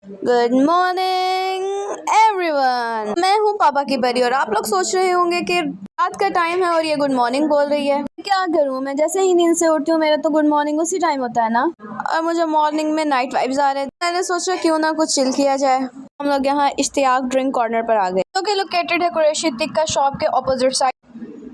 Good morning everyone, मैं हूँ पापा की परी और आप लोग सोच रहे होंगे कि रात का टाइम है और ये गुड मॉर्निंग बोल रही है। क्या करूँ, मैं जैसे ही नींद से उठती हूँ मेरा तो गुड मॉर्निंग उसी टाइम होता है ना। और मुझे मॉर्निंग में नाइट वाइब्स आ रहे थे, मैंने सोचा क्यों ना कुछ चिल किया जाए। हम लोग यहाँ इश्तियाक ड्रिंक कॉर्नर पर आ गए, जो कि लोकेटेड है कुरैशी टिक्का शॉप के ऑपोजिट साइड।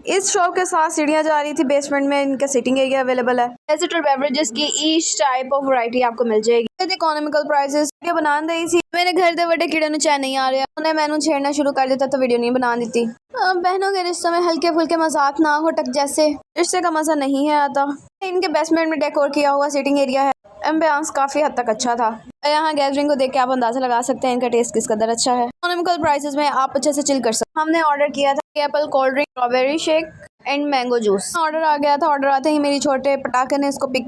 इस शॉप के साथ सीढ़ियाँ जा रही थी, बेसमेंट में इनका सिटिंग एरिया अवेलेबल है। डेजर्ट और बेवरेजेस की ईच टाइप ऑफ वैरायटी आपको मिल जाएगी। Economical prices. वीडियो बना रही थी, मेरे घर दे बड़े कीड़े नु चाय नहीं आ रहे, उन्हें मैंने छेड़ना शुरू कर देता तो वीडियो नहीं बना देती। बहनों के रिश्तों में हल्के फुल्के मजाक ना हो टक जैसे रिश्ते का मजा नहीं है आता। इनके बेसमेंट में डेकोर किया हुआ सिटिंग एरिया है, एम्बियंस काफी हद तक अच्छा था। यहाँ गैदरिंग को देख के आप अंदाजा लगा सकते हैं इनका टेस्ट किस कदर अच्छा है। इकोनॉमिकल प्राइसेस में आप अच्छे से चिल कर सकते। हमने ऑर्डर किया था apple cold drink, strawberry shake and mango juice. Order आ गया था, ऑर्डर आते ही मेरी छोटे पटाखे ने इसको पिक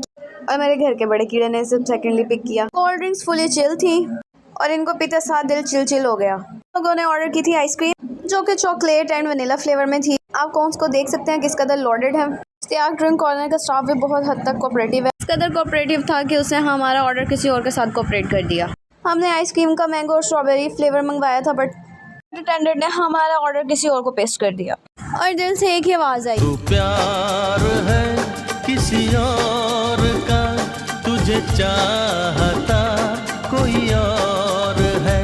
और मेरे घर के बड़े कीड़े ने इसे सेकेंडली पिक किया। कोल्ड ड्रिंक्स फुली चिल थी और इनको पीते साथ दिल चिल हो गया। लोगों ने ऑर्डर की थी आइसक्रीम, जो कि चॉकलेट एंड वनीला फ्लेवर में थी। आप कोन्स को देख सकते हैं किस कदर लोडेड है। इश्तियाक ड्रिंक कॉर्नर का स्टाफ भी बहुत हद तक कोऑपरेटिव है, इस कदर कोऑपरेटिव था कि उसने हमारा ऑर्डर किसी और के साथ कोऑपरेट कर दिया। हमने आइसक्रीम का मैंगो और स्ट्रॉबेरी फ्लेवर मंगवाया था, बट अटेंडेंट ने हमारा ऑर्डर किसी और को पेस्ट कर दिया और दिल से एक ही आवाज आई, तू प्यार है किसी और का, तुझे चाहता कोई और है,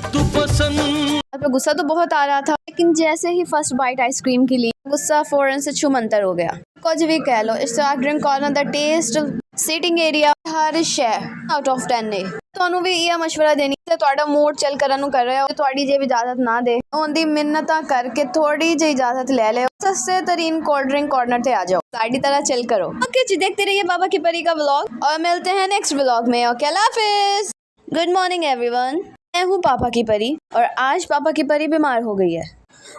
तू पसंद। गुस्सा तो बहुत आ रहा था, लेकिन जैसे ही फर्स्ट बाइट आइसक्रीम की ली गुस्सा फौरन से छुमंतर हो गया। कुछ भी कह लो, इश्तियाक ड्रिंक कॉर्नर दा टेस्ट, सीटिंग एरिया, हर शै आउट ऑफ 10 ने। ਤੁਹਾਨੂੰ ਵੀ ਇਹ ਮਸ਼ਵਰਾ ਦੇਣੀ ਤੇ ਤੁਹਾਡਾ ਮੂਡ ਚੱਲ ਕਰਨ ਨੂੰ ਕਰ ਰਿਹਾ ਹੋ, ਤੁਹਾਡੀ ਜੇ ਇਜਾਜ਼ਤ ਨਾ ਦੇ ਉਹਦੀ ਮਿੰਨਤਾਂ ਕਰਕੇ थोड़ी जी इजाजत ले ले, सस्ते तरीन कोल्ड ड्रिंक कॉर्नर पे आ जाओ, गाड़ी तरह चिल करो। ओके जी, देखते रहिए पापा की परी का व्लॉग और मिलते हैं नेक्स्ट व्लॉग में। ओके, अल्लाह हाफिज। गुड मॉर्निंग एवरीवन, मैं हूँ पापा की परी और आज पापा की परी बीमार हो गई है।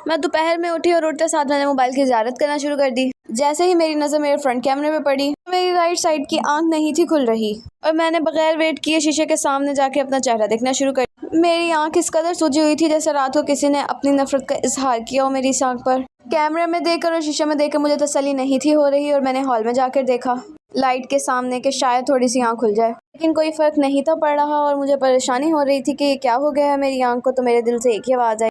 मैं दोपहर में उठी और उठते साथ मैंने मोबाइल की ज़ियारत करना शुरू कर दी। जैसे ही मेरी नज़र मेरे फ्रंट कैमरे पे पड़ी, मेरी राइट साइड की आंख नहीं थी खुल रही और मैंने बगैर वेट किए शीशे के सामने जाके अपना चेहरा देखना शुरू कर दिया। मेरी आंख इस कदर सूजी हुई थी जैसे रात को किसी ने अपनी नफरत का इजहार किया हो मेरी इस आंख पर। कैमरे में देखकर और शीशे में देखकर मुझे तसल्ली नहीं थी हो रही और मैंने हॉल में जाकर देखा लाइट के सामने कि शायद थोड़ी सी आंख खुल जाए, लेकिन कोई फ़र्क नहीं था पड़ रहा और मुझे परेशानी हो रही थी कि ये क्या हो गया है मेरी आंख को। तो मेरे दिल से एक ही आवाज़ आई,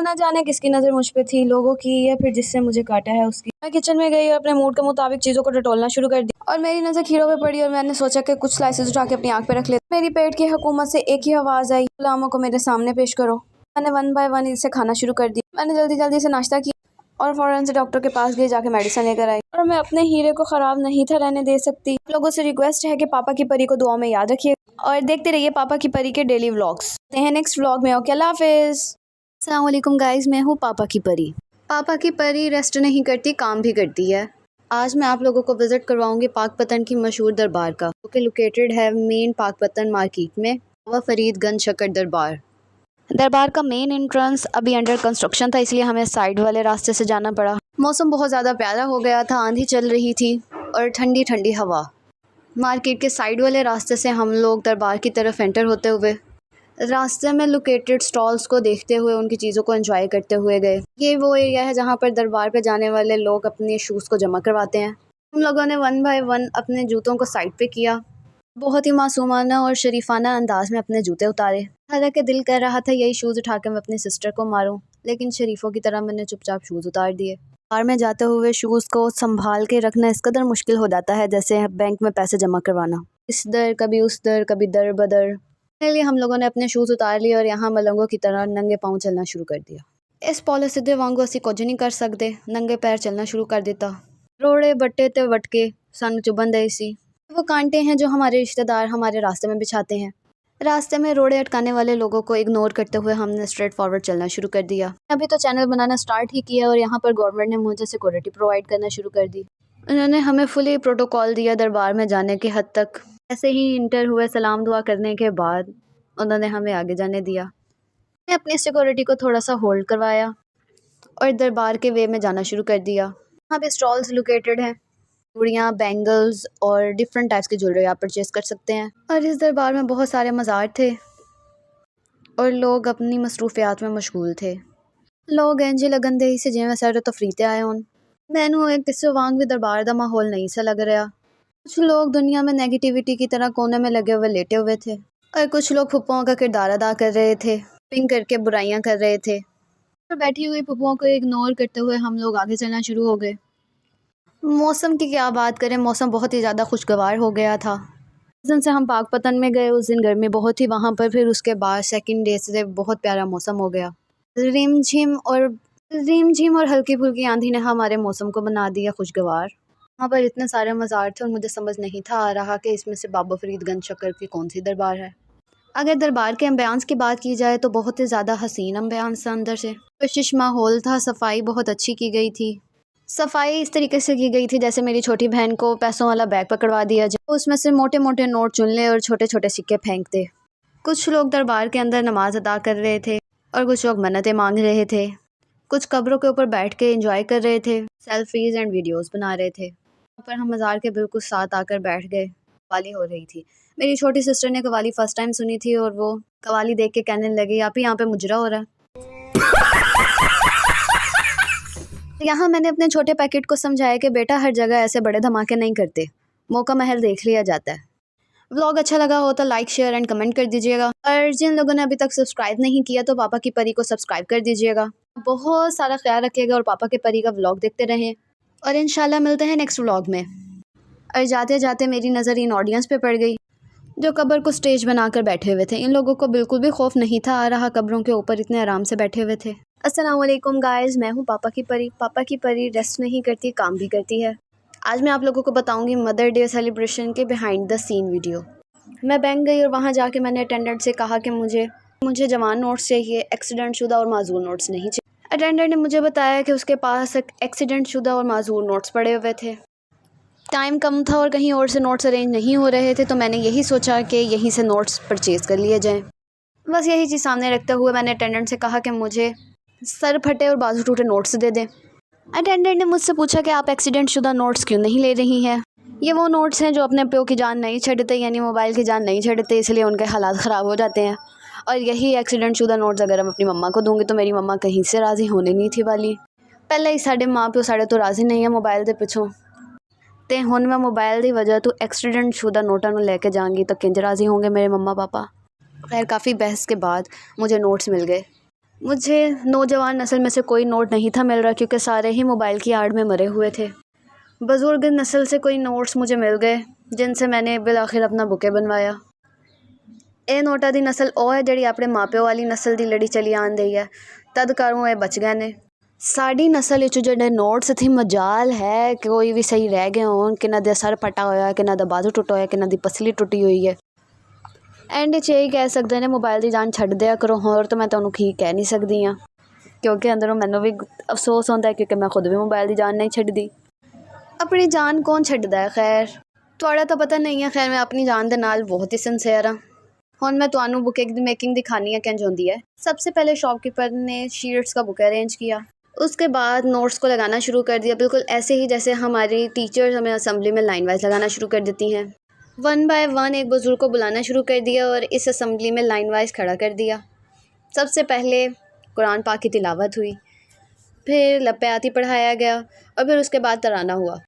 ना जाने किसकी नज़र मुझ पे थी, लोगों की या फिर जिससे मुझे काटा है उसकी। मैं किचन में गई और अपने मूड के मुताबिक चीज़ों को टटोलना शुरू कर दिया और मेरी नज़र खीरों पे पड़ी और मैंने सोचा कि कुछ स्लाइसेस उठा के अपनी आंख पे रख ले। मेरी पेट की हुकूमत से एक ही आवाज़ आई, गुलामों को मेरे सामने पेश करो। मैंने वन बाय वन इसे खाना शुरू कर दिया। मैंने जल्दी जल्दी से नाश्ता किया और फ़ौरन से डॉक्टर के पास गई, जाके मेडिसिन लेकर आई। और मैं अपने हीरे को ख़राब नहीं था रहने दे सकती। लोगों से रिक्वेस्ट है कि पापा की परी को दुआ में याद रखिए और देखते रहिए पापा की परी के डेली व्लॉग्स। नेक्स्ट व्लॉग में। ओके, अल्लाह हाफिज़। अस्सलाम वालेकुम गाइस, मैं हूँ पापा की परी। पापा की परी रेस्ट नहीं करती, काम भी करती है। आज मैं आप लोगों को विज़िट करवाऊंगी पाकपतन की मशहूर दरबार का, जो कि लोकेटेड है मेन पाकपतन मार्केट में, बाबा फरीदगंज शक्कर दरबार। दरबार का मेन एंट्रेंस अभी अंडर कंस्ट्रक्शन था, इसलिए हमें साइड वाले रास्ते से जाना पड़ा। मौसम बहुत ज़्यादा प्यारा हो गया था, आंधी चल रही थी और ठंडी ठंडी हवा। मार्केट के साइड वाले रास्ते से हम लोग दरबार की तरफ एंटर होते हुए रास्ते में लोकेटेड स्टॉल्स को देखते हुए उनकी चीज़ों को एंजॉय करते हुए गए। ये वो एरिया है जहाँ पर दरबार पे जाने वाले लोग अपने शूज़ को जमा करवाते हैं। हम लोगों ने वन बाय वन अपने जूतों को साइड पे किया, बहुत ही मासूमाना और शरीफाना अंदाज में अपने जूते उतारे। हालांकि दिल कर रहा था यही शूज़ उठा के मैं अपनी सिस्टर को मारूं, लेकिन शरीफों की तरह मैंने चुपचाप शूज़ उतार दिए। कार में जाते हुए शूज़ को संभाल के रखना इस कदर मुश्किल हो जाता है जैसे बैंक में पैसे जमा करवाना, इस दर कभी उस दर, कभी दर बदर। लिए हम लोगों ने अपने शूज़ उतार लिए और यहाँ मलंगों की तरह नंगे पाँव चलना शुरू कर दिया। इस पॉलिसी दे वांगू असी कुछ नहीं कर सकते, नंगे पैर चलना शुरू कर दिता। रोड़े बट्टे ते वटके सानू चुभन दे सी, वो कांटे हैं जो हमारे रिश्तेदार हमारे रास्ते में बिछाते हैं। रास्ते में रोड़े अटकाने वाले लोगों को इग्नोर करते हुए हमने स्ट्रेट फॉरवर्ड चलना शुरू कर दिया। अभी तो चैनल बनाना स्टार्ट ही किया और यहाँ पर गवर्नमेंट ने मुझे सिक्योरिटी प्रोवाइड करना शुरू कर दी। उन्होंने हमें फुली प्रोटोकॉल दिया दरबार में जाने की हद तक। ऐसे ही इंटर हुए, सलाम दुआ करने के बाद उन्होंने हमें आगे जाने दिया। मैंने अपनी सिक्योरिटी को थोड़ा सा होल्ड करवाया और दरबार के वे में जाना शुरू कर दिया। यहाँ पे स्टॉल्स लोकेटेड हैं, चूड़ियाँ, बैंगल्स और डिफरेंट टाइप्स की ज्वेलरी आप परचेज़ कर सकते हैं। और इस दरबार में बहुत सारे मज़ार थे और लोग अपनी मसरूफियात में मशगूल थे। लोग इंज लगन दे से जिवें सैर तफरीह ते आए होन। मैनू एक किस्से वांग भी दरबार दा माहौल नहीं सा लग रहा। कुछ लोग दुनिया में नेगेटिविटी की तरह कोने में लगे हुए लेटे हुए थे और कुछ लोग फुप्पों का किरदार अदा कर रहे थे, पिंग करके बुराइयां कर रहे थे। और बैठी हुई फुप्पों को इग्नोर करते हुए हम लोग आगे चलना शुरू हो गए। मौसम की क्या बात करें, मौसम बहुत ही ज़्यादा खुशगवार हो गया था। जिस दिन से हम पाकपतन में गए उस दिन गर्मी बहुत ही वहाँ पर, फिर उसके बाद सेकंड डे से बहुत प्यारा मौसम हो गया। रिमझिम और हल्की फुल्की आंधी ने हमारे मौसम को बना दिया खुशगवार। वहाँ पर इतने सारे मज़ार थे और मुझे समझ नहीं था आ रहा कि इसमें से बाबा फरीदगंज शक्कर की कौन सी दरबार है। अगर दरबार के अम्बियांस की बात की जाए तो बहुत ही ज़्यादा हसीन अम्बियांस था। अंदर से कशिश माहौल था, सफाई बहुत अच्छी की गई थी। सफाई इस तरीके से की गई थी जैसे मेरी छोटी बहन को पैसों वाला बैग पकड़वा दिया जाए, उसमें से मोटे मोटे नोट चुन ले और छोटे छोटे सिक्के फेंक दे। कुछ लोग दरबार के अंदर नमाज अदा कर रहे थे और कुछ लोग मन्नतें मांग रहे थे। कुछ कब्रों के ऊपर बैठ के एंजॉय कर रहे थे, सेल्फीज़ एंड वीडियोस बना रहे थे। वहाँ पर हम मज़ार के बिल्कुल साथ आकर बैठ गए। कवाली हो रही थी। मेरी छोटी सिस्टर ने कवाली फर्स्ट टाइम सुनी थी और वो कवाली देख के कहने लगी, आप ही यहाँ पे मुजरा हो रहा है। यहाँ मैंने अपने छोटे पैकेट को समझाया कि बेटा हर जगह ऐसे बड़े धमाके नहीं करते, मौका महल देख लिया जाता है। व्लॉग अच्छा लगा हो तो लाइक शेयर एंड कमेंट कर दीजिएगा और जिन लोगों ने अभी तक सब्सक्राइब नहीं किया तो पापा की परी को सब्सक्राइब कर दीजिएगा। बहुत सारा ख्याल रखिएगा और पापा की परी का व्लॉग देखते रहें और इंशाल्लाह मिलते हैं नेक्स्ट व्लॉग में। और जाते जाते मेरी नज़र इन ऑडियंस पे पड़ गई जो कब्र को स्टेज बनाकर बैठे हुए थे। इन लोगों को बिल्कुल भी खौफ नहीं था आ रहा, कब्रों के ऊपर इतने आराम से बैठे हुए थे। अस्सलाम वालेकुम गाइस, मैं हूँ पापा की परी। पापा की परी रेस्ट नहीं करती, काम भी करती है। आज मैं आप लोगों को बताऊंगी मदर डे सेलिब्रेशन के बिहाइंड द सीन वीडियो। मैं बैंक गई और वहाँ जाके मैंने अटेंडेंट से कहा कि मुझे जवान नोट्स चाहिए, एक्सीडेंट शुदा और माजूर नोट्स नहीं चाहिए। अटेंडेंट ने मुझे बताया कि उसके पास एक्सीडेंट शुदा और माजूर नोट्स पड़े हुए थे। टाइम कम था और कहीं और से नोट्स अरेंज नहीं हो रहे थे, तो मैंने यही सोचा कि यहीं से नोट्स परचेज़ कर लिए जाएं। बस यही चीज़ सामने रखते हुए मैंने अटेंडेंट से कहा कि मुझे सर फटे और बाजू टूटे नोट्स दे दें। अटेंडेंट ने मुझसे पूछा कि आप एक्सीडेंट शुदा नोट्स क्यों नहीं ले रही हैं। ये वो नोट्स हैं जो अपने प्यो की जान नहीं छड़ते, यानी मोबाइल की जान नहीं छड़ते, इसलिए उनके हालात ख़राब हो जाते हैं। और यही एक्सीडेंट शुदा नोट्स अगर हम अपनी मम्मा को दूँगी तो मेरी मम्मा कहीं से राज़ी होने नहीं थी वाली। पहले ही साढ़े माँ प्यो साढ़े तो राज़ी नहीं है मोबाइल के पिछों, ते हुण मैं मोबाइल की वजह तो एक्सीडेंट शुदा नोटा नूं लैके जाऊँगी तो किंज राज़ी होंगे मेरे मम्मा पापा। खैर काफ़ी बहस के बाद मुझे नोट्स मिल गए। मुझे नौजवान नस्ल में से कोई नोट नहीं था मिल रहा क्योंकि सारे ही मोबाइल की आड़ में मरे हुए थे। बुज़ुर्ग नस्ल से कोई नोट्स मुझे मिल गए जिनसे मैंने बिल आखिर अपना बुके बनवाया। ये नोटा दी नस्ल ओ है जिहड़ी अपने माँ प्यो वाली नस्ल की लड़ी चली आन दी है, तद कारों ये बच गए ने। साड़ी नस्ल विच जिहड़े नोट्स थी मजाल है कि कोई भी सही रह गए होन, किन्हां दे सर फटा होया, किन्हां दा बाजू टुटा होया, किन्हां दी पसली टुटी हुई है। एंड च यही कह सकते हैं मोबाइल की जान छड्ड दिया करो। होर तो मैं तुहानूं की कह नहीं सकती हाँ क्योंकि अंदरों मैनूं भी अफसोस होंदा है क्योंकि मैं खुद भी मोबाइल की जान नहीं छड्डदी। अपनी जान कौन छड्डदा है, खैर तुहाड़ा तो पता नहीं है। खैर मैं अपनी जान दे नाल बहुत ही सिंसेयर हाँ। हुण मैं तुहानूं बुके की मेकिंग दिखानी है किंज होंदी है। सबसे पहले शॉपकीपर ने शीट्स का बुके अरेंज किया, उसके बाद नोट्स को लगाना शुरू कर दिया, बिल्कुल ऐसे ही जैसे हमारी टीचर्स हमें असेंबली में लाइन वाइज लगाना शुरू कर देती हैं। 1 बाय 1 एक बुज़ुर्ग को बुलाना शुरू कर दिया और इस असेंबली में लाइन वाइज खड़ा कर दिया। सबसे पहले कुरान पाक की तिलावत हुई, फिर लप्पे आती पढ़ाया गया और फिर उसके बाद तराना हुआ।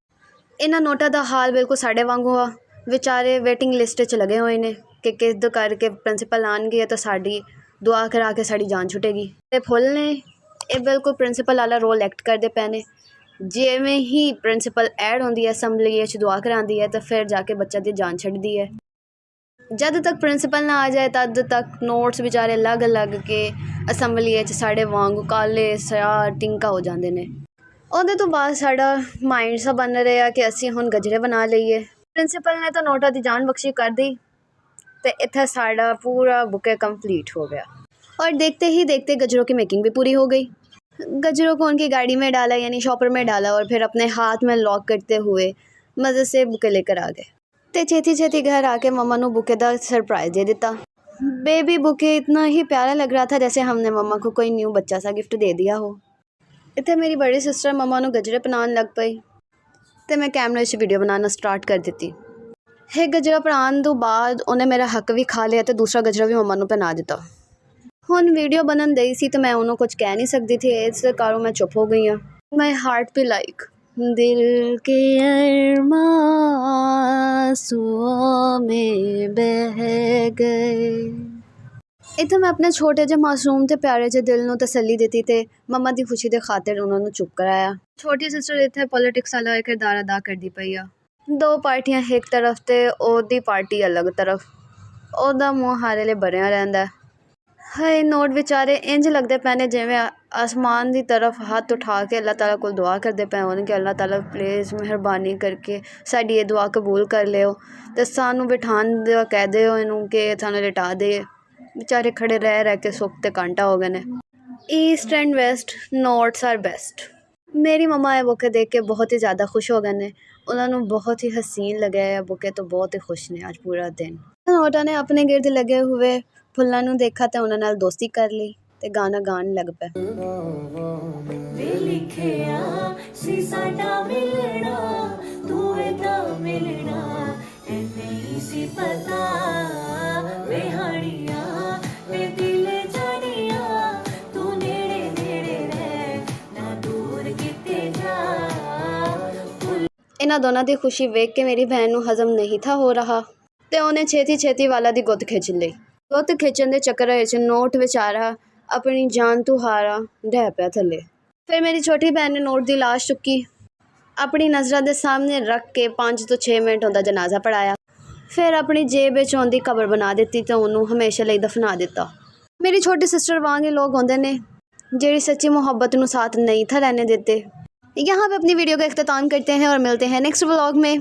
इन्हां नोटा दा हाल बिल्कुल साढ़े वांग हुआ। बेचारे वेटिंग लिस्ट च लगे हुए ने कि किस करके प्रिंसीपल आनगे तो साड़ी दुआ करा के साड़ी जान छुटेगी। ते फुल ने ये बिल्कुल प्रिंसीपल वाला रोल एक्ट करते पे ने। जिवें ही प्रिंसीपल ऐड होंदी है असैम्बली च दुआ करांदी है तो फिर जाके बच्चा दी जान छड्डदी है। जद तक प्रिंसीपल ना आ जाए तद तक नोट्स बेचारे लग लग के असैम्बली च साढ़े वांग काले स्याह टिंका हो जाते हैं। ਉਹਦੇ तो बाद साड़ा माइंड सा बन रहा कि असी हुण गजरे बना लीए। प्रिंसीपल ने तो नोटा की जान बख्शी कर दी तो इत्थे साड़ा पूरा बुके कंप्लीट हो गया और देखते ही देखते गजरों की मेकिंग भी पूरी हो गई। गजरों को उनकी गाड़ी में डाला यानी शॉपर में डाला और फिर अपने हाथ में लॉक करते हुए मज़े से बुके लेकर आ गए। तो छेती छेती घर आके मम्मा नू बुके का सरप्राइज़ दे दिता। बेबी बुके इतना ही प्यारा लग रहा था जैसे हमने मम्मा को कोई न्यू बच्चा सा गिफ्ट दे दिया हो। इतने मेरी बड़ी सिस्टर मम्मा नू गजरे पहनान लग पई तो मैं कैमरे से वीडियो बनाना स्टार्ट कर दी। एक गजरा पहनान तो बाद उन्हें मेरा हक भी खा लिया तो दूसरा गजरा भी मम्मा नू पहना दिता। ਹੁਣ ਵੀਡੀਓ ਬਣਨ ਦਈ ਸੀ ਤੇ ਮੈਂ ਉਹਨੂੰ ਕੁਝ ਕਹਿ ਨਹੀਂ ਸਕਦੀ थी, ਇਸ ਕਾਰਨ ਮੈਂ ਚੁੱਪ ਹੋ ਗਈ ਹਾਂ। माई हार्ट भी लाइक दिल के अरमां में बह गए। इत्थे मैं अपने छोटे जे मासूम ते प्यारे जे दिल नूं तसल्ली दित्ती ते मम्मा दी खुशी दे खातिर उन्हां नूं चुप कराया। छोटी सिस्टर इत्थे पॉलिटिक्स वाला किरदार अदा करदी पई आ। दो पार्टियां एक तरफ ते ओदी पार्टी अलग तरफ, ओदा मूँह हर वेले भरिया रहिंदा है। हाय नोट बेचारे इंज लगदे पे ने जिवें आसमान की तरफ हाथ उठा के अल्लाह ताला को दुआ करते पे होन कि अल्लाह ताला प्लीज़ मेहरबानी करके साडी ये दुआ कबूल कर लियो ते सानू बिठान दे कह दिओ इनू कि सानू लिटा दे। बेचारे खड़े रह रह के सुख ते कांटा हो गए ने। East and west north's are best. मेरी मम्मा ये बुके देख के बहुत ही ज़्यादा खुश हो गए ने। उन्होंने बहुत ही हसीन लगे है बुके तो बहुत ही खुश ने आज पूरा दिन। नोटा ने अपने गिरद लगे हुए फुल्लां नूं देखा ते उन्हां नाल दोस्ती कर ली ते गाना गान लग पे। वे लिखिया सी साडा मिलना तू वेदा मिलना ए नहीं सी पता वे हानिया वे दिल जानिया तू नेड़े नेड़े रह ना दूर किते जा। इन्हां दोनों की खुशी वेख के मेरी बहन नूं हजम नहीं था हो रहा ते उन्हें छेती छेती वाला दी गुत्त खिंच लई। गुत्त खिंचण दे चक्कर विच नोट बेचारा अपनी जान तू हारा ढह पिया थले। फिर मेरी छोटी बहन ने नोट की लाश चुकी, अपनी नज़रों के सामने रख के 5 तो 6 मिनट उनका जनाजा पढ़ाया। फिर अपनी जेब विच उनकी कबर बना दी तो उन्होंने हमेशा लिए दफना दिता। मेरी छोटी सिस्टर वांग ही लोग होंदे ने जिहड़ी सच्ची मुहब्बत नूं साथ नहीं था रहने देते। यहाँ पे अपनी वीडियो का इख्तिताम करते हैं और मिलते हैं नेक्स्ट व्लॉग में।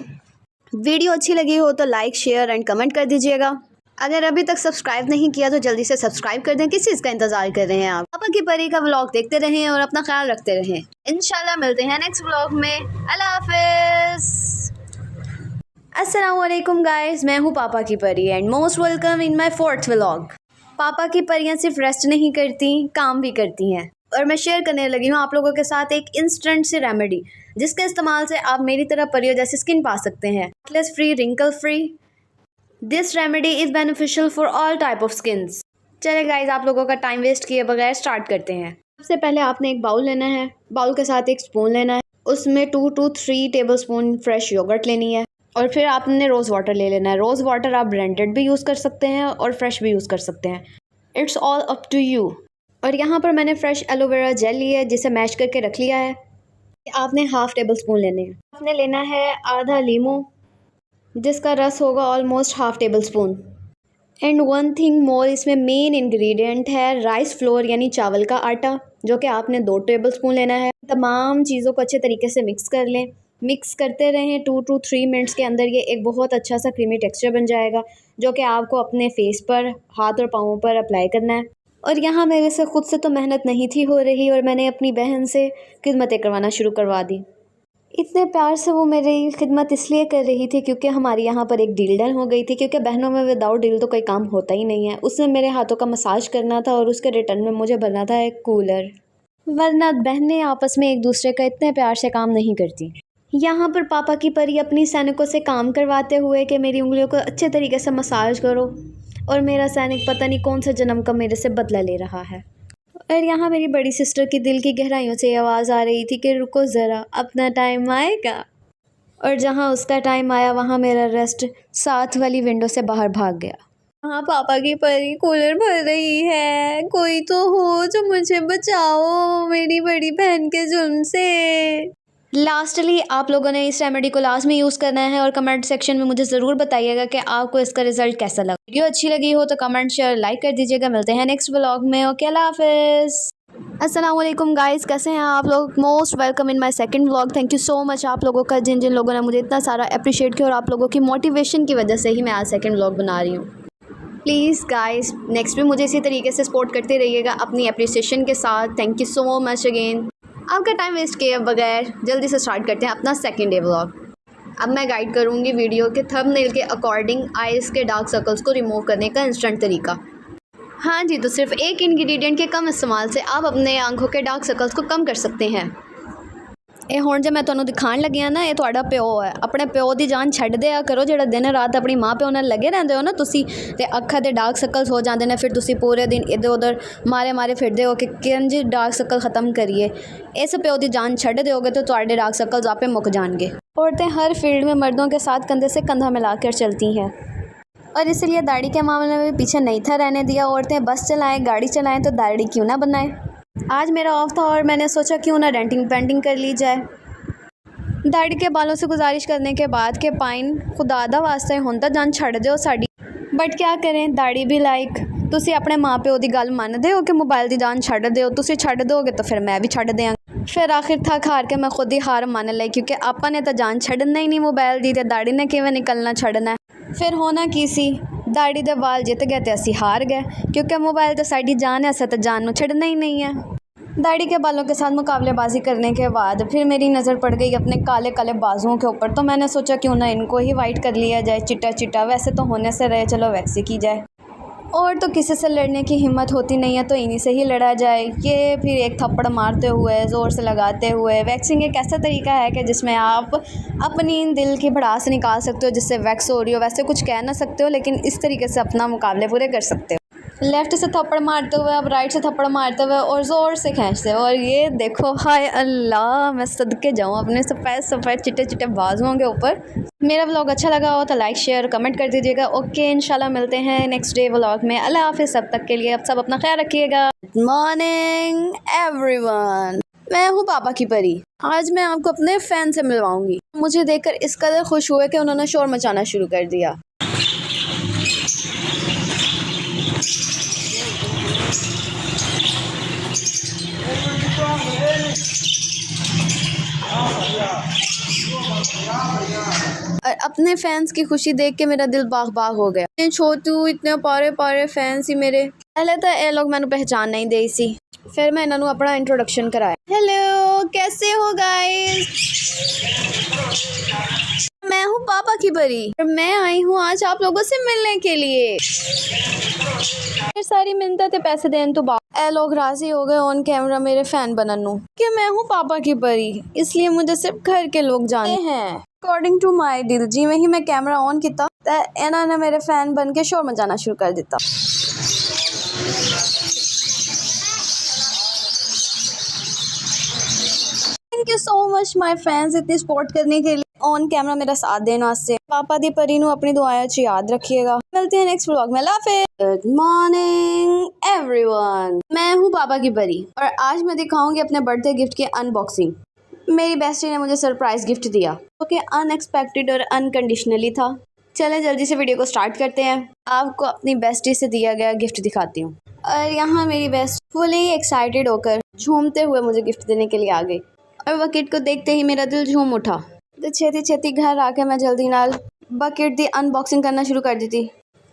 वीडियो अच्छी लगी हो तो लाइक शेयर एंड कमेंट कर दीजिएगा। अगर अभी तक सब्सक्राइब नहीं किया तो जल्दी से सब्सक्राइब कर दें। किस चीज़ का इंतज़ार कर रहे हैं आप? पापा की परी का व्लॉग देखते रहें और अपना ख्याल रखते रहें। इंशाल्लाह मिलते हैं नेक्स्ट व्लॉग में। अल्लाह हाफिज़। अस्सलाम वालेकुम गाइस, मैं हूँ पापा की परी and most welcome in my 4th vlog. पापा की परियां सिर्फ रेस्ट नहीं करती, काम भी करती हैं और मैं शेयर करने लगी हूँ आप लोगों के साथ एक इंस्टेंट सी रेमेडी जिसके इस्तेमाल से आप मेरी तरह परियों जैसी स्किन पा सकते हैं। Ageless free, wrinkle free. This remedy is beneficial for all type of skins. चले गाइज आप लोगों का टाइम वेस्ट किए बगैर स्टार्ट करते हैं। सबसे पहले आपने एक बाउल लेना है, बाउल के साथ एक स्पून लेना है, उसमें 2 to 3 tablespoon fresh yoghurt लेनी है और फिर आपने रोज़ वाटर ले लेना है। रोज़ वाटर आप ब्लेंडेड भी यूज़ कर सकते हैं और फ्रेश भी यूज़ कर सकते हैं, it's all up to you. और यहाँ पर मैंने फ्रेश एलोवेरा जेल लिया है जिसे मैश करके रख लिया है। आपने हाफ़ टेबल स्पून लेने हैं। आपने लेना है आधा लीमू जिसका रस होगा almost half table spoon. And one thing more, इसमें मेन इंग्रेडिएंट है राइस फ्लोर यानी चावल का आटा जो कि आपने 2 टेबल स्पून लेना है। तमाम चीज़ों को अच्छे तरीके से मिक्स कर लें। मिक्स करते रहें 2 to 3 मिनट्स के अंदर ये एक बहुत अच्छा सा क्रीमी टेक्सचर बन जाएगा जो कि आपको अपने फेस पर, हाथ और पाँवों पर अप्लाई करना है। और यहाँ मेरे से ख़ुद से तो मेहनत नहीं थी हो रही और मैंने अपनी बहन से खिदमतें करवाना शुरू करवा दी। इतने प्यार से वो मेरी खिदमत इसलिए कर रही थी क्योंकि हमारे यहाँ पर एक डील डन हो गई थी, क्योंकि बहनों में विदाउट डील तो कोई काम होता ही नहीं है। उसने मेरे हाथों का मसाज करना था और उसके रिटर्न में मुझे भरना था एक कूलर, वरना बहनें आपस में एक दूसरे का इतने प्यार से काम नहीं करती। यहाँ पर पापा की परी अपनी सैनिकों से काम करवाते हुए कि मेरी उंगलियों को अच्छे तरीके से मसाज करो, और मेरा सैनिक पता नहीं कौन से जन्म का मेरे से बदला ले रहा है। और यहाँ मेरी बड़ी सिस्टर की दिल की गहराइयों से आवाज़ आ रही थी कि रुको ज़रा, अपना टाइम आएगा। और जहाँ उसका टाइम आया वहाँ मेरा रेस्ट साथ वाली विंडो से बाहर भाग गया। हाँ, पापा की परी कूलर भर रही है, कोई तो हो जो मुझे बचाओ मेरी बड़ी बहन के जुल्म से। लास्टली आप लोगों ने इस रेमेडी को लाजमी यूज़ करना है और कमेंट सेक्शन में मुझे ज़रूर बताइएगा कि आपको इसका रिजल्ट कैसा लगा। वीडियो अच्छी लगी हो तो कमेंट शेयर लाइक कर दीजिएगा। मिलते हैं नेक्स्ट व्लॉग में। ओके, अल्लाह हाफिज़। अस्सलाम वालेकुम गाइस, कैसे हैं आप लोग? Most welcome in my second vlog. Thank you so much आप लोगों का, जिन जिन लोगों ने मुझे इतना सारा अप्रिशिएट किया और आप लोगों की मोटिवेशन की वजह से ही मैं आज सेकंड व्लॉग बना रही हूँ। प्लीज़ गाइस नेक्स्ट भी मुझे इसी तरीके से सपोर्ट करते रहिएगा अपनी अप्रिसिएशन के साथ। Thank you so much again. आपका टाइम वेस्ट किए बगैर जल्दी से स्टार्ट करते हैं अपना सेकंड डे व्लॉग। अब मैं गाइड करूँगी वीडियो के थंबनेल के अकॉर्डिंग आइज़ के डार्क सर्कल्स को रिमूव करने का इंस्टेंट तरीका। हाँ जी, तो सिर्फ एक इंग्रेडिएंट के कम इस्तेमाल से आप अपने आंखों के डार्क सर्कल्स को कम कर सकते हैं। ਇਹ ਹੁਣ ਜੇ ਮੈਂ ਤੁਹਾਨੂੰ ਦਿਖਾਉਣ ਲੱਗੀ ਹਾਂ ਨਾ, ਇਹ ਤੁਹਾਡਾ ਪਿਓ ਹੈ। ਆਪਣੇ ਪਿਓ ਦੀ ਜਾਨ ਛੱਡ ਦਿਆ ਕਰੋ, ਜਿਹੜਾ ਦਿਨ ਰਾਤ ਆਪਣੀ ਮਾਂ ਪਿਓ ਨਾਲ ਲੱਗੇ ਰਹਿੰਦੇ ਹੋ ਨਾ ਤੁਸੀਂ, ਤੇ ਅੱਖਾਂ ਦੇ ਡਾਰਕ ਸਰਕਲਸ ਹੋ ਜਾਂਦੇ ਨੇ। ਫਿਰ ਤੁਸੀਂ ਪੂਰੇ ਦਿਨ ਇੱਧਰ ਉੱਧਰ ਮਾਰੇ ਫਿਰਦੇ ਹੋ ਕਿ ਕਿੰਜ ਡਾਰਕ ਸਰਕਲ ख़त्म करिए। इस प्यो की जान छड़ दोगे तो ਤੁਹਾਡੇ डार्क सर्कल्स आपे मुक जाएंगे। औरतें हर फील्ड में मर्दों के साथ कंधे से कंधा मिलाकर चलती हैं और इसलिए दाढ़ी के मामले में भी पीछे नहीं था रहने दिया। औरतें बस चलाएं, गाड़ी चलाएं तो दाढ़ी क्यों ना बनाएं। आज मेरा ऑफ था और मैंने सोचा क्यों ना डेंटिंग पेंटिंग कर ली जाए। दाढ़ी के बालों से गुजारिश करने के बाद कि पाइन खुदा दा वास्ते हुण तां जान छड़ दिओ साडी, बट क्या करें, दाढ़ी भी लाइक तुसी अपने माँ प्यो की गल मनदे हो कि मोबाइल की जान छड़ दिओ, तुसी छड़ दोगे तो फिर मैं भी छड़ देंगी। फिर आखिर थक हार के मैं खुद ही हार मान ली, क्योंकि आपां ने तो जान छड़ना ही नहीं मोबाइल की, तो दाढ़ी ने किवें निकलना छड़ना है। फिर होना की सी, दाढ़ी दे वाल जित गए तो असी हार गए, क्योंकि मोबाइल तो साडी जान है, असां तो जान नूं छड़ना ही नहीं है। दाढ़ी के बालों के साथ मुकाबलेबाजी करने के बाद फिर मेरी नज़र पड़ गई अपने काले काले बाजुओं के ऊपर, तो मैंने सोचा क्यों ना इनको ही वाइट कर लिया जाए, चिट्टा चिट्टा। वैसे तो होने से रहे, चलो वैक्स ही की जाए। और तो किसी से लड़ने की हिम्मत होती नहीं है तो इन्हीं से ही लड़ा जाए। ये फिर एक थप्पड़ मारते हुए, ज़ोर से लगाते हुए। वैक्सिंग एक ऐसा तरीका है कि जिसमें आप अपनी दिल की भड़ास निकाल सकते हो जिससे वैक्स हो रही हो। वैसे कुछ कह ना सकते हो, लेकिन इस तरीके से अपना मुकाबले पूरे कर सकते हो। लेफ़्ट से थप्पड़ मारते हुए, अब राइट से थप्पड़ मारते हुए और ज़ोर से खींचते हुए। और ये देखो, हाय अल्लाह, मैं सदके जाऊँ अपने सफ़ेद सफ़ेद चिट्टे चिट्टे बाजुओं के ऊपर। मेरा व्लॉग अच्छा लगा हो तो लाइक शेयर कमेंट कर दीजिएगा। ओके, इंशाल्लाह मिलते हैं नेक्स्ट डे व्लॉग में। अल्लाह हाफ़िज़, सब तक के लिए अब सब अपना ख्याल रखिएगा। गुड मॉर्निंग एवरीवन, मैं हूँ पापा की परी। आज मैं आपको अपने फ़ैन से मिलवाऊंगी। मुझे देखकर इस कदर खुश हुए कि उन्होंने शोर मचाना शुरू कर दिया। और अपने फैंस की खुशी देख के मेरा दिल बाग बाग हो गया। इतने छोटू, इतने पारे पारे फैंस ही मेरे। पहले तो ये लोग मैंने पहचान नहीं दी सी, फिर मैं इन्होंने अपना इंट्रोडक्शन कराया। हेलो, कैसे हो गाइस, मैं हूँ पापा की परी और मैं आई हूँ आज आप लोगों से मिलने के लिए। फिर सारी मिन्नतें थे पैसे देने तो बाद ए लोग राजी हो गए ऑन कैमरा मेरे फैन बनने कि मैं हूँ पापा की परी, इसलिए मुझे सिर्फ घर के लोग जानते हैं। अकॉर्डिंग टू माई दिल, जिवें ही मैं कैमरा ऑन किया तो इन्होंने मेरे फैन बन के शोर मचाना शुरू कर दिता। Thank you so much my fans इतनी सपोर्ट करने के लिए, ऑन कैमरा मेरा साथ देने वास्ते। पापा दी परी नू अपनी दुआएं च याद रखिएगा। मिलते हैं नेक्स्ट व्लॉग में। अल्लाह हाफिज़। गुड मॉर्निंग एवरीवन, मैं हूँ पापा की परी और आज मैं दिखाऊंगी अपने बर्थडे गिफ्ट की अनबॉक्सिंग। मेरी बेस्टी ने मुझे सरप्राइज गिफ्ट दिया, ओके, अनएक्सपेक्टेड और अनकंडीशनली था। चलें जल्दी से वीडियो को स्टार्ट करते हैं। आपको अपनी बेस्टी से दिया गया गिफ्ट दिखाती हूँ। और यहाँ मेरी बेस्ट फुली एक्साइटेड होकर झूमते हुए मुझे गिफ्ट देने के लिए आ गई और बकेट को देखते ही मेरा दिल झूम उठा। तो छेती छेती घर आके मैं जल्दी नाल बकेट दी अनबॉक्सिंग करना शुरू कर दी थी।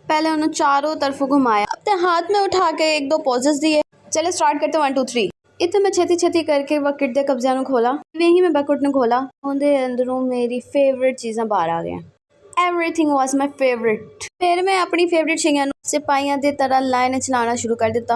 पहले उन्होंने चारों तरफों घुमाया, अपने हाथ में उठा के एक दो पोजेस दिए। चले स्टार्ट करते 1 2 3। इतने मैं छेती छेती करके बकेट दे कब्जे नूं खोला। वही मैं बकेट नूं खोला, उहदे अंदरों मेरी फेवरेट चीज़ां बाहर आ गई। Everything was my favourite. फिर मैं अपनी फेवरेट चीज़ां नूं सिपाहियां दी तरह लाइन चलाना शुरू कर दिता।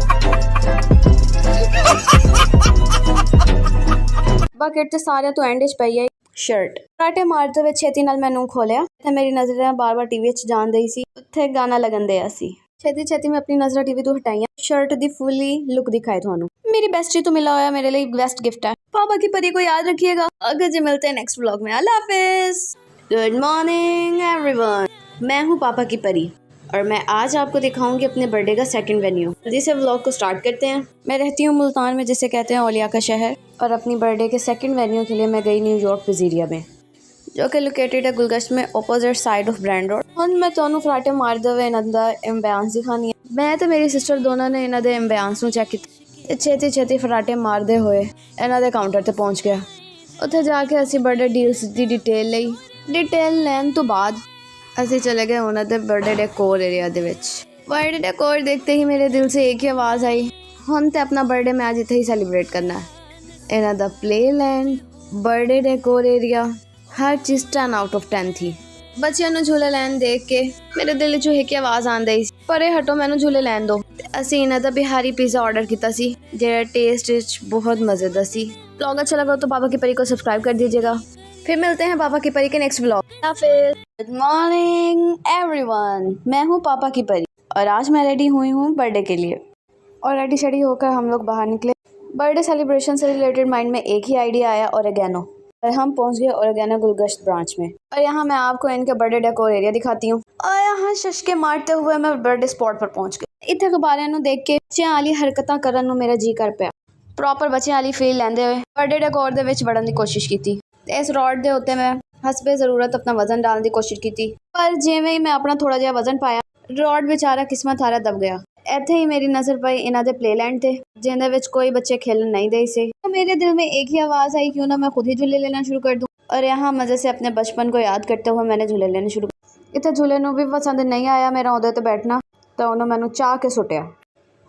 बकेट ते सारे तो एंड च पई आई शर्ट। फराटे मारते हुए छेती नाल मैनू खोलिया ते मेरी नज़रें बार बार टीवी च जान दई सी, उत्थे गाना लगन दिया सी। छेती छेती मैं अपनी नज़र टीवी तो हटाइया, शर्ट दी फुली लुक दिखाई थानू। मेरी बेस्टी तो मिला होया मेरे लिए बेस्ट गिफ्ट है। पापा की परी को याद रखिएगा। अगर जी मिलते हैं नेक्स्ट व्लॉग में। अल्लाह हाफिज़। गुड मॉर्निंग एवरीवन, मैं हूँ पापा की परी और मैं आज आपको दिखाऊंगी अपने बर्थडे का सेकंड वेन्यू। जल्दी से व्लॉग को स्टार्ट करते हैं। मैं रहती हूँ मुल्तान में, जिसे कहते हैं औलिया का शहर, और अपनी बर्थडे के सेकंड वेन्यू के लिए मैं गई न्यूयॉर्क पिज़ीरिया में, जो कि लोकेटेड है गुलगश्त में, opposite side of brand road. हम मैं ਤੁਹਾਨੂੰ ਫਰਾਟੇ ਮਾਰਦੇ ਹੋਏ ਇਹਨਾਂ ਦਾ ਐਂਬੀਐਂਸ ਦਿਖਾਣੀ ਹੈ। ਮੈਂ ਤੇ ਮੇਰੀ ਸਿਸਟਰ ਦੋਨਾਂ ਨੇ ਇਹਨਾਂ ਦੇ ਐਂਬੀਐਂਸ ਨੂੰ ਚੈੱਕ ਕੀਤਾ ਤੇ ਛੇਤੀ ਛੇਤੀ ਫਰਾਟੇ ਮਾਰਦੇ ਹੋਏ ਇਹਨਾਂ ਦੇ ਕਾਊਂਟਰ ਤੇ ਪਹੁੰਚ ਗਿਆ। ਉੱਥੇ ਜਾ ਕੇ ਅਸੀਂ ਬਰਥਡੇ ਡੀਲਸ ਦੀ ਡਿਟੇਲ ਲਈ। ਡਿਟੇਲ ਲੈਣ ਤੋਂ ਬਾਅਦ ਅਸੀਂ ਚਲੇ ਗਏ ਉਹਨਾਂ ਦੇ ਬਰਥਡੇ ਡੈकोर एरिया ਦੇ ਵਿੱਚ। बर्थडे डेकोर देखते ही मेरे दिल से एक ही आवाज़ आई, हम तो अपना बर्थडे मैं आज इतना ही सैलीब्रेट करना है। इन्हों का play land, birthday decor area, her cheese 10 out of 10 थी। बच्चों को झूला लैन देख के मेरे दिल चो एक आवाज़ आन दी, परे हटो, मैंने झूले लैन दो। ਅਸੀਂ ਇਹਨਾਂ ਦਾ ਬਿਹਾਰੀ ਪੀਜ਼ਾ ਆਰਡਰ ਕੀਤਾ ਸੀ ਜਿਹੜਾ ਟੇस्ट ਵਿੱਚ बहुत मज़ेदार सी। ब्लॉग अच्छा लगा तो पापा की परी को सब्सक्राइब कर दीजिएगा। फिर मिलते हैं पापा की परी के next blog. Good morning everyone, मैं हूँ पापा की परी और आज मैं रेडी हुई हूँ बर्थडे के लिए। और रेडी शेडी होकर हम लोग बाहर निकले। बर्थडे सेलिब्रेशन से रिलेटेड माइंड में एक ही आइडिया आया, ओरेगैनो। और हम पहुंच गए ओरेगैनो गुलगश्त ब्रांच में। और यहाँ मैं आपको इनके बर्थडे डेकोर एरिया दिखाती हूँ। और यहाँ शशके मारते हुए मैं बर्थडे स्पॉट पर पहुंच गई। इतने गुब्बारे ਨੂੰ ਦੇਖ ਕੇ ਬੱਚਿਆਂ ਵਾਲੀ ਹਰਕਤਾਂ ਕਰਨ ਨੂੰ ਮੇਰਾ ਜੀ ਕਰ ਪਿਆ। ਪ੍ਰੋਪਰ ਬੱਚਿਆਂ ਵਾਲੀ ਫੀਲ ਲੈਂਦੇ ਹੋਏ ਬਰਥਡੇ ਡੈਕੋਰ ਦੇ ਵਿੱਚ ਵੜਨ ਦੀ ਕੋਸ਼ਿਸ਼ ਕੀਤੀ ਤੇ ਇਸ ਰੋਡ ਦੇ ਉੱਤੇ ਮੈਂ ਹਸਬੇ ਜ਼ਰੂਰਤ ਆਪਣਾ ਵਜ਼ਨ ਡਾਲਣ ਦੀ ਕੋਸ਼ਿਸ਼ ਕੀਤੀ, ਪਰ ਜਿਵੇਂ ਹੀ ਮੈਂ ਆਪਣਾ ਥੋੜਾ ਜਿਹਾ ਵਜ਼ਨ ਪਾਇਆ ਰੋਡ ਵਿਚਾਰਾ ਕਿਸਮਤ ਹਾਰਾ ਦਬ ਗਿਆ। ਇੱਥੇ ਹੀ ਮੇਰੀ ਨਜ਼ਰ ਪਈ ਇਹਨਾਂ ਦੇ ਪਲੇਲੈਂਡ ਤੇ ਜਿਹਦੇ ਵਿੱਚ ਕੋਈ ਬੱਚੇ खेलन नहीं दे से। तो मेरे दिल में एक ही आवाज़ आई, क्यों ना मैं खुद ही झूले लेना शुरू कर दूँ। और यहाँ मज़े से अपने बचपन को याद करते हुए मैंने झूले लेने शुरू किए। इतने झूले ਨੂੰ भी पसंद नहीं आया मेरा ਉਹਦੇ ਤੇ ਬੈਠਣਾ, ਤਾਂ ਉਹਨੂੰ ਮੈਨੂੰ ਚਾਹ ਕੇ ਸੁੱਟਿਆ।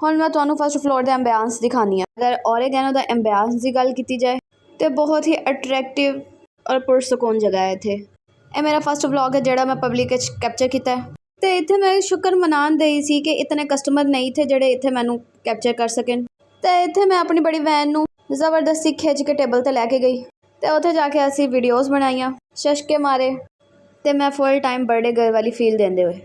ਹੁਣ ਮੈਂ ਤੁਹਾਨੂੰ ਫਸਟ ਫਲੋਰ ਦਾ ਐਂਬੀਐਂਸ ਦਿਖਾਉਂਦੀ ਹਾਂ। ਅਗਰ ओरेगैनो ਦਾ ਐਂਬੀਐਂਸ ਦੀ ਗੱਲ ਕੀਤੀ ਜਾਏ ਤਾਂ ਬਹੁਤ ਹੀ ਅਟਰੈਕਟਿਵ ਔਰ ਪੁਰਸਕੂਨ ਜਗ੍ਹਾ ਹੈ ਇੱਥੇ। ਇਹ ਮੇਰਾ ਫਸਟ ਵਲੌਗ ਹੈ ਜਿਹੜਾ ਮੈਂ ਪਬਲਿਕ ਵਿੱਚ ਕੈਪਚਰ ਕੀਤਾ ਹੈ ਤੇ ਇੱਥੇ ਮੈਂ ਸ਼ੁਕਰ ਮਨਾਉਣ ਦਈ ਸੀ ਕਿ ਇਤਨੇ ਕਸਟਮਰ ਨਹੀਂ ਥੇ ਜਿਹੜੇ ਇੱਥੇ ਮੈਨੂੰ ਕੈਪਚਰ ਕਰ ਸਕਣ। ਤੇ ਇੱਥੇ ਮੈਂ ਆਪਣੀ ਬੜੀ ਵੈਨ ਨੂੰ ਜ਼ਬਰਦਸਤੀ ਖਿੱਚ ਕੇ ਟੇਬਲ 'ਤੇ ਲੈ ਕੇ ਗਈ ਤੇ ਉੱਥੇ ਜਾ ਕੇ ਅਸੀਂ ਵੀਡੀਓਜ਼ ਬਣਾਈਆਂ ਸ਼ਸ਼ਕੇ ਮਾਰੇ ਤੇ ਮੈਂ ਫੁੱਲ ਟਾਈਮ ਬਰਥਡੇ ਗਰਲ ਵਾਲੀ ਫੀਲ ਦਿੰਦੇ ਹੋਏ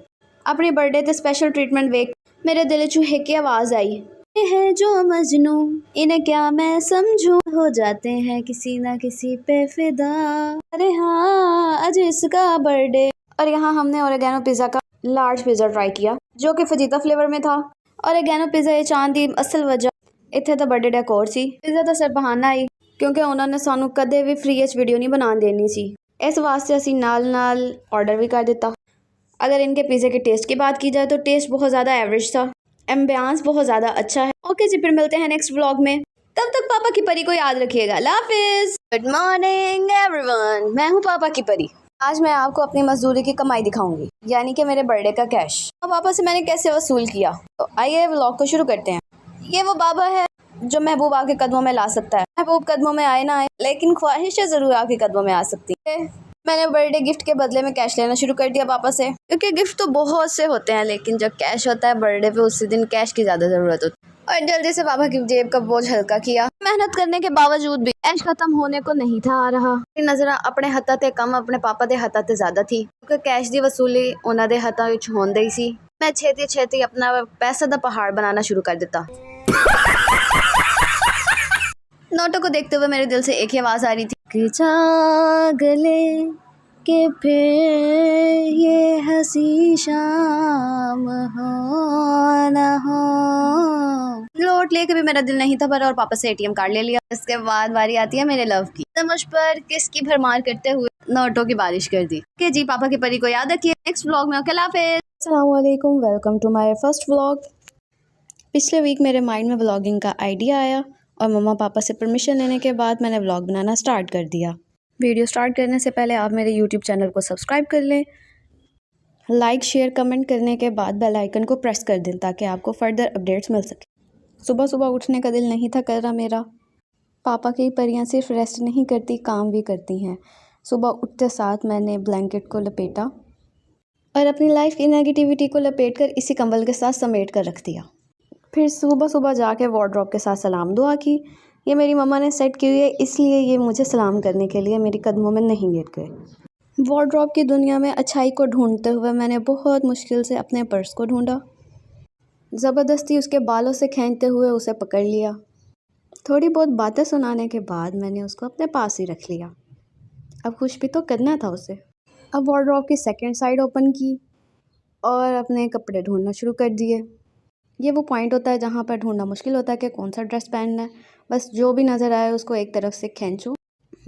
अपनी बर्थडे ते स्पेशल ट्रीटमेंट वेख मेरे दिल चू एक ही आवाज़ आई, ये है जो मजनू इन्हें क्या मैं समझूं, हो जाते हैं किसी ना किसी पे फिदा, अरे हाँ आज इसका बर्थडे। और यहाँ हमने ओरेगैनो पिज़्ज़ा का लार्ज पिज़्ज़ा ट्राई किया जो कि फजीता फ्लेवर में था। ओरेगैनो पिज़्ज़ा ये चाहन दी असल वजह इत्थे दा बर्थडे डेकोर सी। पिज़्ज़ा दा सिर्फ बहाना आई क्योंकि उन्होंने सानू कदे भी फ्री च वीडियो नहीं बना देनी सी, इस वास्ते असी नाल नाल ऑर्डर भी कर दिता। अगर इनके पिज़्ज़े के टेस्ट की बात की जाए तो टेस्ट बहुत ज़्यादा एवरेज था, एम्बियंस बहुत ज़्यादा अच्छा है। ओके जी, फिर मिलते हैं नेक्स्ट व्लॉग में, तब तक पापा की परी को याद रखिएगा। अल्लाह हाफिज़। गुड मॉर्निंग एवरीवन, मैं हूँ पापा की परी। आज मैं आपको अपनी मजदूरी की कमाई दिखाऊंगी, यानी कि मेरे बर्थडे का कैश। और पापा से मैंने कैसे वसूल किया, तो आइए व्लॉग को शुरू करते हैं। ये वो बाबा है जो महबूब आपके कदमों में ला सकता है। महबूब कदमों में आए ना आए, लेकिन ख्वाहिशें ज़रूर आपके कदमों में आ सकती है। मैंने बर्थडे गिफ्ट के बदले में कैश लेना शुरू कर दिया पापा से, क्योंकि गिफ्ट तो बहुत से होते हैं लेकिन जो कैश होता है बर्थडे पे उसी दिन कैश की ज़्यादा ज़रूरत होती है। और जल्दी से पापा की जेब का बोझ हल्का किया। मेहनत करने के बावजूद भी कैश खत्म होने को नहीं था आ रहा। नज़र अपने हत्थां ते कम अपने पापा के हत्थां ते ज़्यादा थी, क्योंकि कैश की वसूली उन्होंने हत्थां विच होंदी सी। मैं छेती छेती अपना पैसा का पहाड़ बनाना शुरू कर दिता। नोटों को देखते हुए मेरे दिल से एक ही आवाज़ आ रही थी कि जागले के फिर ये हंसी शाम हो न हो। लौट लेके भी मेरा दिल नहीं था भरा और पापा से एटीएम कार्ड ले लिया। इसके बाद बारी आती है मेरे लव की, तो मुझ पर किसकी भरमार करते हुए नोटों की बारिश कर दी। कि जी पापा की परी को याद रखिए। नेक्स्ट व्लॉग में अल्लाह हाफिज़। अस्सलाम वालेकुम, welcome to my first vlog. पिछले वीक मेरे माइंड में व्लॉगिंग का आइडिया आया और मम्मा पापा से परमिशन लेने के बाद मैंने व्लॉग बनाना स्टार्ट कर दिया। वीडियो स्टार्ट करने से पहले आप मेरे यूट्यूब चैनल को सब्सक्राइब कर लें, लाइक शेयर कमेंट करने के बाद बेल आइकन को प्रेस कर दें ताकि आपको फर्दर अपडेट्स मिल सके। सुबह सुबह उठने का दिल नहीं था कर रहा मेरा। पापा की परियां सिर्फ रेस्ट नहीं करती, काम भी करती हैं। सुबह उठते साथ मैंने ब्लैंकेट को लपेटा और अपनी लाइफ की नेगेटिविटी को लपेट कर इसी कंबल के साथ समेट कर रख दिया। फिर सुबह सुबह जाके वार्डरोब के साथ सलाम दुआ की। ये मेरी मम्मा ने सेट की हुई है, इसलिए ये मुझे सलाम करने के लिए मेरी कदमों में नहीं गिर गए। वार्डरोब की दुनिया में अच्छाई को ढूंढते हुए मैंने बहुत मुश्किल से अपने पर्स को ढूंढा। ज़बरदस्ती उसके बालों से खींचते हुए उसे पकड़ लिया। थोड़ी बहुत बातें सुनाने के बाद मैंने उसको अपने पास ही रख लिया। अब खुश भी तो करना था उसे। अब वार्डरोब की सेकंड साइड ओपन की और अपने कपड़े ढूंढना शुरू कर दिए। ये वो पॉइंट होता है जहाँ पर ढूंढना मुश्किल होता है कि कौन सा ड्रेस पहनना है। बस जो भी नज़र आए उसको एक तरफ से खींचो।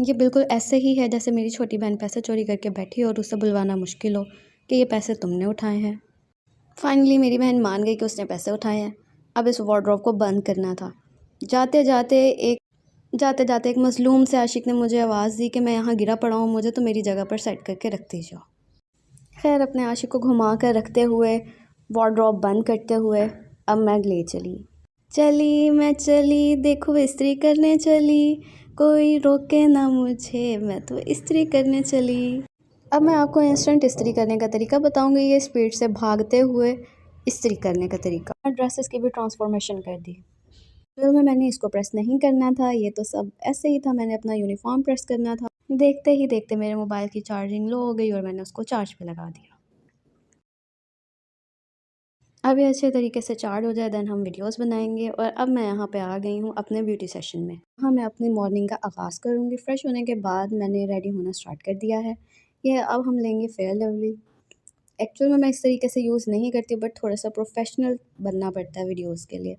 ये बिल्कुल ऐसे ही है जैसे मेरी छोटी बहन पैसे चोरी करके बैठी और उसे बुलवाना मुश्किल हो कि ये पैसे तुमने उठाए हैं। फाइनली मेरी बहन मान गई कि उसने पैसे उठाए हैं। अब इस वार्डरोब को बंद करना था। जाते जाते एक मजलूम से आशिक ने मुझे आवाज़ दी कि मैं यहाँ गिरा पड़ा हूँ, मुझे तो मेरी जगह पर सेट करके रखते जाओ। खैर अपने आशिक को घुमा कर रखते हुए वार्डरोब बंद करते हुए अब मैं ले चली मैं चली, देखो इस्त्री करने चली, कोई रोके ना मुझे, मैं तो इस्त्री करने चली। अब मैं आपको इंस्टेंट इस्त्री करने का तरीका बताऊंगी। ये स्पीड से भागते हुए इस्त्री करने का तरीका। ड्रेसेस की भी ट्रांसफॉर्मेशन कर दी। फिर मैंने इसको प्रेस नहीं करना था, ये तो सब ऐसे ही था, मैंने अपना यूनिफॉर्म प्रेस करना था। देखते ही देखते मेरे मोबाइल की चार्जिंग लो हो गई और मैंने उसको चार्ज पे लगा दिया। अब ये अच्छे तरीके से चार्ज हो जाए देन हम वीडियोस बनाएंगे। और अब मैं यहाँ पे आ गई हूँ अपने ब्यूटी सेशन में। हाँ, मैं अपनी मॉर्निंग का आगाज़ करूँगी। फ्रेश होने के बाद मैंने रेडी होना स्टार्ट कर दिया है। ये अब हम लेंगे फेयर लवली। एक्चुअल में मैं इस तरीके से यूज़ नहीं करती, बट थोड़ा सा प्रोफेशनल बनना पड़ता है वीडियोज़ के लिए।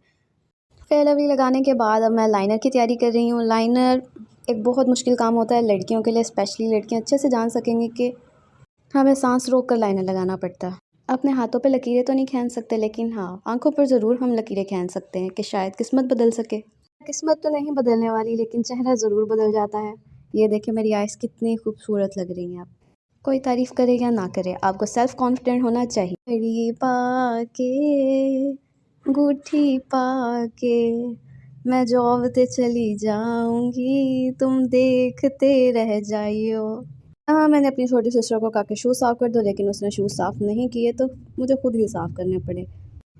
फेयर लवली लगाने के बाद अब मैं लाइनर की तैयारी कर रही हूँ। लाइनर एक बहुत मुश्किल काम होता है लड़कियों के लिए, स्पेशली लड़कियाँ अच्छे से जान सकेंगी कि हमें सांस रोक कर लाइनर लगाना पड़ता है। अपने हाथों पे लकीरें तो नहीं खींच सकते, लेकिन हाँ, आंखों पर ज़रूर हम लकीरें खींच सकते हैं कि शायद किस्मत बदल सके। किस्मत तो नहीं बदलने वाली, लेकिन चेहरा ज़रूर बदल जाता है। ये देखिए मेरी आइज़ कितनी खूबसूरत लग रही हैं। आप कोई तारीफ़ करे या ना करे, आपको सेल्फ कॉन्फिडेंट होना चाहिए। घड़ी पाके गुठी पाके मैं जॉब ते चली जाऊंगी, तुम देखते रह जाइयो। हाँ, मैंने अपनी छोटी सिस्टर को कहा कि शूज़ साफ़ कर दो, लेकिन उसने शूज़ साफ़ नहीं किए तो मुझे खुद ही साफ़ करने पड़े।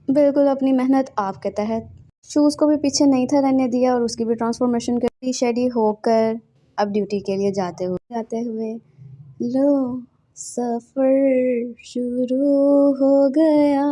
बिल्कुल अपनी मेहनत आपके तहत। शूज़ को भी पीछे नहीं था रहने दिया और उसकी भी ट्रांसफॉर्मेशन कर शेडी होकर अब ड्यूटी के लिए जाते हुए लो सफ़र शुरू हो गया।